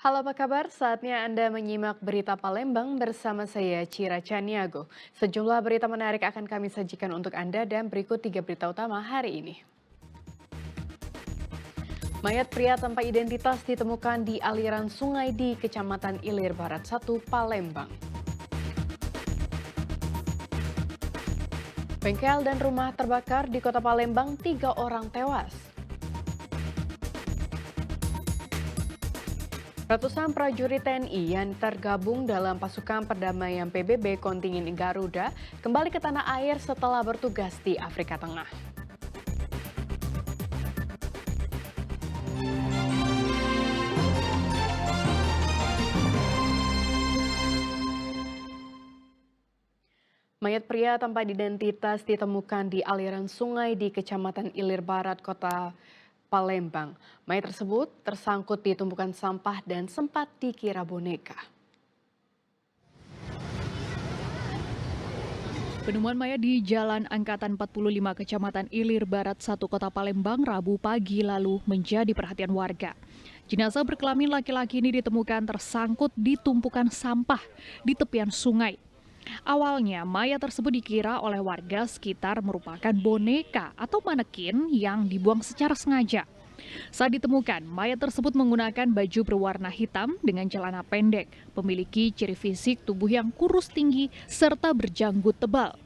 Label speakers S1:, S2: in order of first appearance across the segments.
S1: Halo, apa kabar? Saatnya Anda menyimak berita Palembang bersama saya, Cira Caniago. Sejumlah berita menarik akan kami sajikan untuk Anda dan berikut 3 berita utama hari ini. Mayat pria tanpa identitas ditemukan di aliran sungai di Kecamatan Ilir Barat 1, Palembang. Bengkel dan rumah terbakar di kota Palembang, 3 orang tewas. Ratusan prajurit TNI yang tergabung dalam pasukan perdamaian PBB kontingen Garuda kembali ke tanah air setelah bertugas di Afrika Tengah. Mayat pria tanpa identitas ditemukan di aliran sungai di Kecamatan Ilir Barat, Kota Palembang. Mayat tersebut tersangkut di tumpukan sampah dan sempat dikira boneka.
S2: Penemuan mayat di Jalan Angkatan 45 Kecamatan Ilir Barat 1 Kota Palembang Rabu pagi lalu menjadi perhatian warga. Jenazah berkelamin laki-laki ini ditemukan tersangkut di tumpukan sampah di tepian sungai. Awalnya mayat tersebut dikira oleh warga sekitar merupakan boneka atau manekin yang dibuang secara sengaja. Saat ditemukan, mayat tersebut menggunakan baju berwarna hitam dengan celana pendek, memiliki ciri fisik tubuh yang kurus tinggi, serta berjanggut tebal.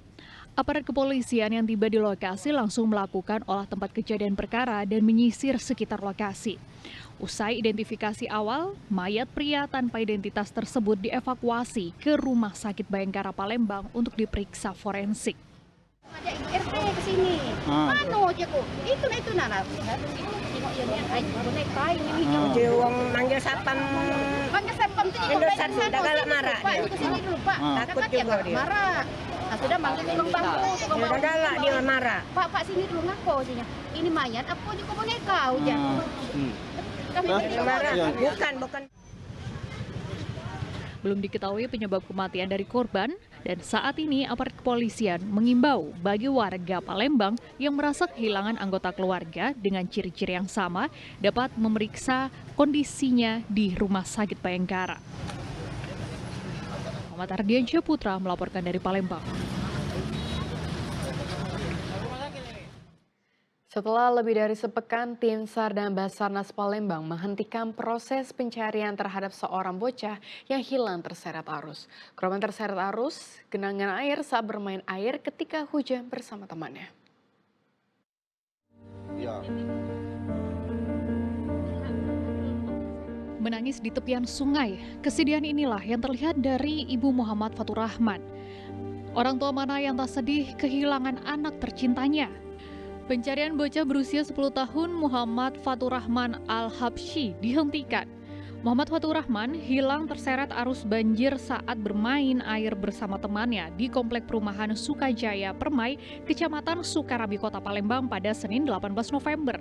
S2: Aparat kepolisian yang tiba di lokasi langsung melakukan olah tempat kejadian perkara dan menyisir sekitar lokasi. Usai identifikasi awal, mayat pria tanpa identitas tersebut dievakuasi ke Rumah Sakit Bayangkara Palembang untuk diperiksa forensik.
S3: Ada ibu RT ke sini. Anu aja kok. Itu nana. Tengok ya nih ai boneka ini.
S4: Dia uang manggil satpam.
S3: Panggil satpam itu
S4: Indosat sudah galak marah
S3: Pak,
S4: dia.
S3: itu sini dulu, Pak.
S4: Takut
S3: Dekat ya,
S4: juga
S3: Pak.
S4: dia.
S3: Marah. Nah, sudah manggil tukang bangku, tukang
S4: Dia
S3: bangku.
S4: udah galak dia marah.
S3: Pak sini dulu ngaku sini. Ini mayat apa juga boneka ujar. Kami
S4: Dia marah. Bukan.
S2: Belum diketahui penyebab kematian dari korban, dan saat ini aparat kepolisian mengimbau bagi warga Palembang yang merasa kehilangan anggota keluarga dengan ciri-ciri yang sama dapat memeriksa kondisinya di Rumah Sakit Bayangkara. Muhammad Ardiansyah Putra melaporkan dari Palembang.
S1: Setelah lebih dari sepekan, tim SAR dan Basarnas Palembang menghentikan proses pencarian terhadap seorang bocah yang hilang terseret arus. Korban terseret arus genangan air saat bermain air ketika hujan bersama temannya.
S2: Menangis di tepian sungai, kesedihan inilah yang terlihat dari Ibu Muhammad Fatur Rahman. Orang tua mana yang tak sedih kehilangan anak tercintanya. Pencarian bocah berusia 10 tahun Muhammad Fatur Rahman Al-Habsyi dihentikan. Muhammad Fatur Rahman hilang terseret arus banjir saat bermain air bersama temannya di Komplek Perumahan Sukajaya Permai, Kecamatan Sukarabi, Kota Palembang pada Senin 18 November.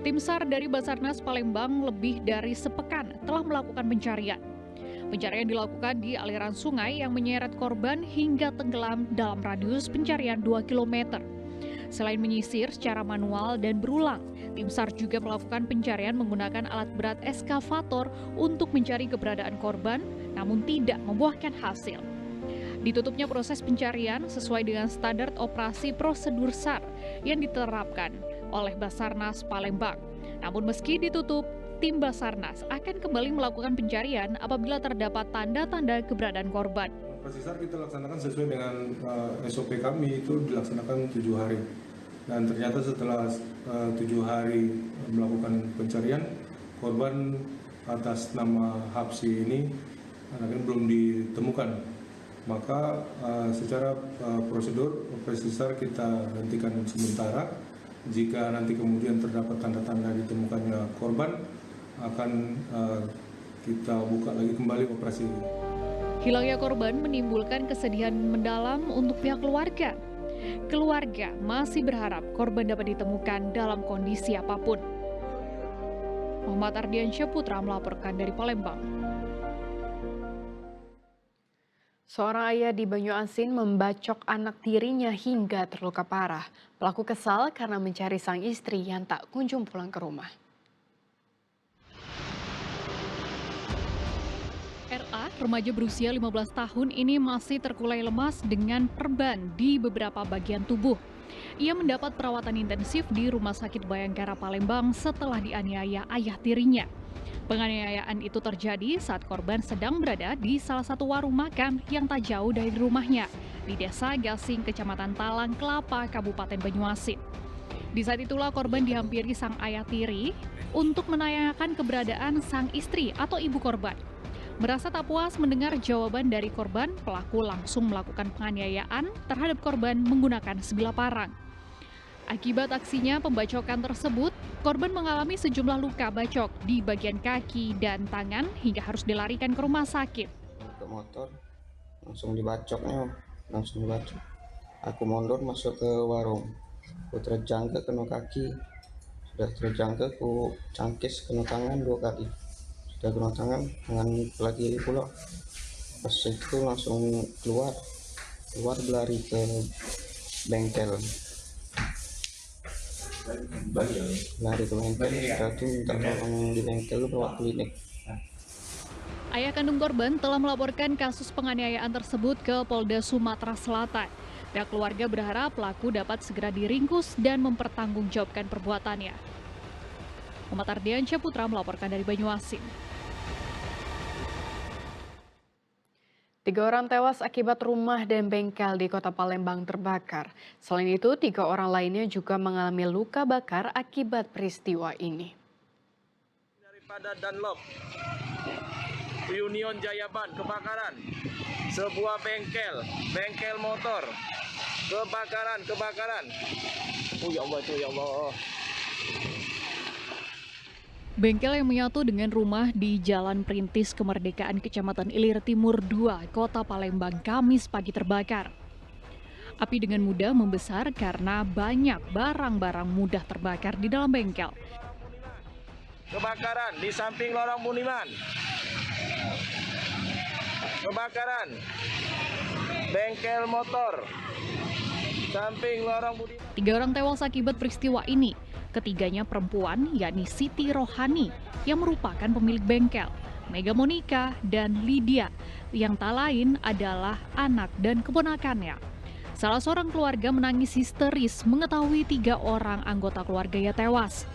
S2: Tim SAR dari Basarnas Palembang lebih dari sepekan telah melakukan pencarian. Pencarian dilakukan di aliran sungai yang menyeret korban hingga tenggelam dalam radius pencarian 2 km. Selain menyisir secara manual dan berulang, tim SAR juga melakukan pencarian menggunakan alat berat eskavator untuk mencari keberadaan korban, namun tidak membuahkan hasil. Ditutupnya proses pencarian sesuai dengan standar operasi prosedur SAR yang diterapkan oleh Basarnas Palembang. Namun meski ditutup, tim Basarnas akan kembali melakukan pencarian apabila terdapat tanda-tanda keberadaan korban.
S5: Operasi SAR kita laksanakan sesuai dengan SOP kami, itu dilaksanakan 7 hari. Dan ternyata setelah 7 hari melakukan pencarian, korban atas nama Habsyi ini akhirnya belum ditemukan. Maka secara prosedur operasi SAR kita hentikan sementara. Jika nanti kemudian terdapat tanda-tanda ditemukannya korban, akan kita buka lagi kembali operasi ini.
S2: Hilangnya korban menimbulkan kesedihan mendalam untuk pihak keluarga. Keluarga masih berharap korban dapat ditemukan dalam kondisi apapun. Muhammad Ardiansyah Putra melaporkan dari Palembang.
S1: Seorang ayah di Banyuasin membacok anak tirinya hingga terluka parah. Pelaku kesal karena mencari sang istri yang tak kunjung pulang ke rumah.
S2: RA, remaja berusia 15 tahun ini masih terkulai lemas dengan perban di beberapa bagian tubuh. Ia mendapat perawatan intensif di Rumah Sakit Bayangkara Palembang setelah dianiaya ayah tirinya. Penganiayaan itu terjadi saat korban sedang berada di salah satu warung makan yang tak jauh dari rumahnya di Desa Gasing, Kecamatan Talang Kelapa, Kabupaten Banyuasin. Di saat itulah korban dihampiri sang ayah tiri untuk menanyakan keberadaan sang istri atau ibu korban. Merasa tak puas mendengar jawaban dari korban, pelaku langsung melakukan penganiayaan terhadap korban menggunakan sebilah parang. Akibat aksinya pembacokan tersebut, korban mengalami sejumlah luka bacok di bagian kaki dan tangan hingga harus dilarikan ke rumah sakit.
S6: Ke motor, langsung dibacoknya, Aku mundur masuk ke warung, aku terjangkit kena kaki, sudah terjangkit aku cangkis kena tangan 2 kali. Sudah kena tangan lagi pula. Pas itu langsung keluar berlari ke bengkel. Setelah itu minta tolong di bengkel bawa klinik.
S2: Ayah kandung korban telah melaporkan kasus penganiayaan tersebut ke Polda Sumatera Selatan. Pihak keluarga berharap pelaku dapat segera diringkus dan mempertanggungjawabkan perbuatannya. Muhammad Ardiansyah Putra melaporkan dari Banyuasin.
S1: 3 orang tewas akibat rumah dan bengkel di Kota Palembang terbakar. Selain itu, 3 orang lainnya juga mengalami luka bakar akibat peristiwa ini.
S7: Daripada Dunlop, Union Jayaban kebakaran, sebuah bengkel motor kebakaran. Oh ya Allah, ya Allah.
S2: Bengkel yang menyatu dengan rumah di Jalan Perintis Kemerdekaan Kecamatan Ilir Timur 2, Kota Palembang, Kamis pagi terbakar. Api dengan mudah membesar karena banyak barang-barang mudah terbakar di dalam bengkel.
S7: Kebakaran di samping lorong Muniman. Kebakaran bengkel motor samping lorong Budiman.
S2: 3 orang tewas akibat peristiwa ini. Ketiganya perempuan, yakni Siti Rohani, yang merupakan pemilik bengkel, Mega Monica, dan Lydia, yang tak lain adalah anak dan keponakannya. Salah seorang keluarga menangis histeris mengetahui 3 orang anggota keluarganya tewas.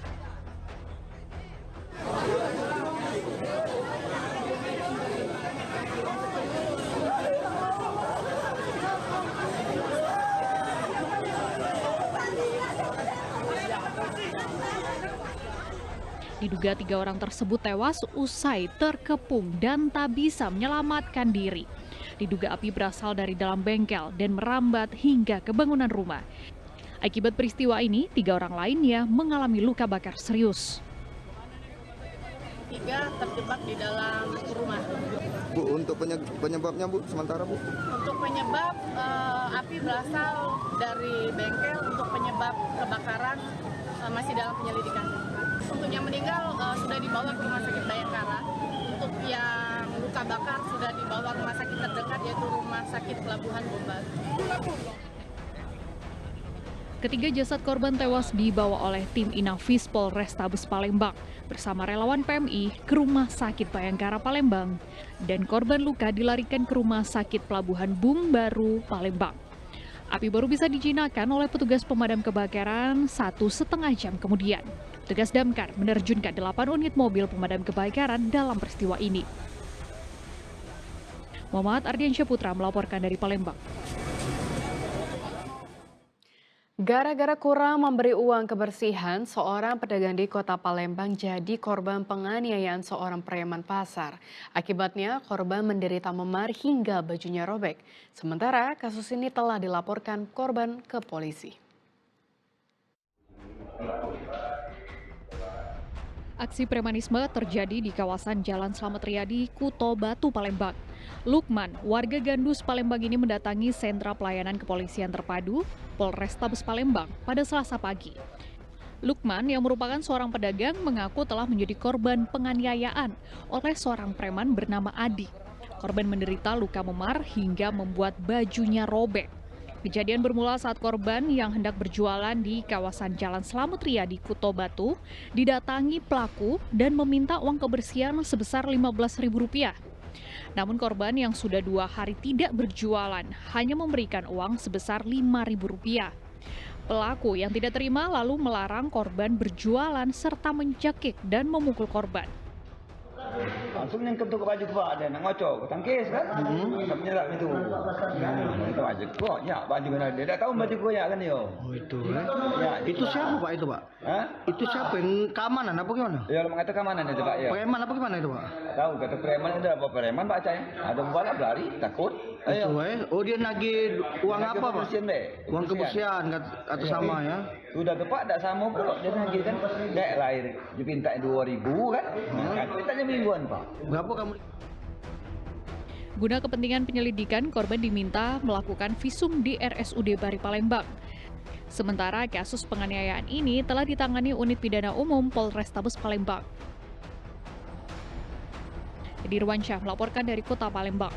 S2: Diduga 3 orang tersebut tewas usai terkepung dan tak bisa menyelamatkan diri. Diduga api berasal dari dalam bengkel dan merambat hingga ke bangunan rumah. Akibat peristiwa ini, 3 orang lainnya mengalami luka bakar serius.
S3: 3 terjebak di dalam rumah.
S6: Bu, untuk penyebabnya Bu, sementara Bu?
S3: Untuk penyebab api berasal dari bengkel, untuk penyebab kebakaran masih dalam penyelidikan. Untuk yang meninggal sudah dibawa ke Rumah Sakit Bayangkara. Untuk yang luka bakar sudah dibawa ke rumah sakit terdekat, yaitu Rumah Sakit Pelabuhan Bombal.
S2: Ketiga jasad korban tewas dibawa oleh tim Inafis Polrestabes Palembang bersama relawan PMI ke Rumah Sakit Bayangkara Palembang, dan korban luka dilarikan ke Rumah Sakit Pelabuhan Bung Baru Palembang. Api baru bisa dijinakan oleh petugas pemadam kebakaran 1,5 jam kemudian. Petugas damkar menerjunkan 8 unit mobil pemadam kebakaran dalam peristiwa ini. Muhammad Ardiansyah Putra melaporkan dari Palembang.
S1: Gara-gara kurang memberi uang kebersihan, seorang pedagang di Kota Palembang jadi korban penganiayaan seorang preman pasar. Akibatnya, korban menderita memar hingga bajunya robek. Sementara, kasus ini telah dilaporkan korban ke polisi.
S2: Aksi premanisme terjadi di kawasan Jalan Slamet Riyadi, Kuto Batu, Palembang. Lukman, warga Gandus Palembang ini mendatangi sentra pelayanan kepolisian terpadu Polrestabes Palembang pada Selasa pagi. Lukman yang merupakan seorang pedagang mengaku telah menjadi korban penganiayaan oleh seorang preman bernama Adi. Korban menderita luka memar hingga membuat bajunya robek. Kejadian bermula saat korban yang hendak berjualan di kawasan Jalan Slamet Riyadi, Kuto Batu, didatangi pelaku dan meminta uang kebersihan sebesar Rp15.000. Namun korban yang sudah 2 hari tidak berjualan hanya memberikan uang sebesar Rp5.000. Pelaku yang tidak terima lalu melarang korban berjualan serta mencekik dan memukul korban.
S8: Langsung yang ketuk baju kebak dia nak ngocok ke tangkis kan. Tak menyerap itu. Itu baju kok ya baju mana dia dah tahu baju koyak kan dia.
S9: Oh itu
S8: Ya,
S9: itu siapa Pak itu Pak?
S8: Hah?
S9: Itu siapa yang keamanan apa gimana?
S8: Ya orang mengatakan mana itu Pak ya.
S9: Preman apa gimana itu Pak?
S8: Tahu kata preman ada apa preman Pak Cai. Ada balap lari takut.
S9: Itu oh dia nagih uang apa Pak? Uang kebersihan atau sama ya?
S8: Sudah tepat tak sama pula dia nagih kan. Dek lahir dia minta 2.000 kan. Kan mintanya mingguan Pak.
S9: Berapa kamu?
S2: Guna kepentingan penyelidikan, korban diminta melakukan visum di RSUD Bari Palembang. Sementara kasus penganiayaan ini telah ditangani Unit Pidana Umum Polrestabes Palembang. Dirwansyah melaporkan dari Kota Palembang.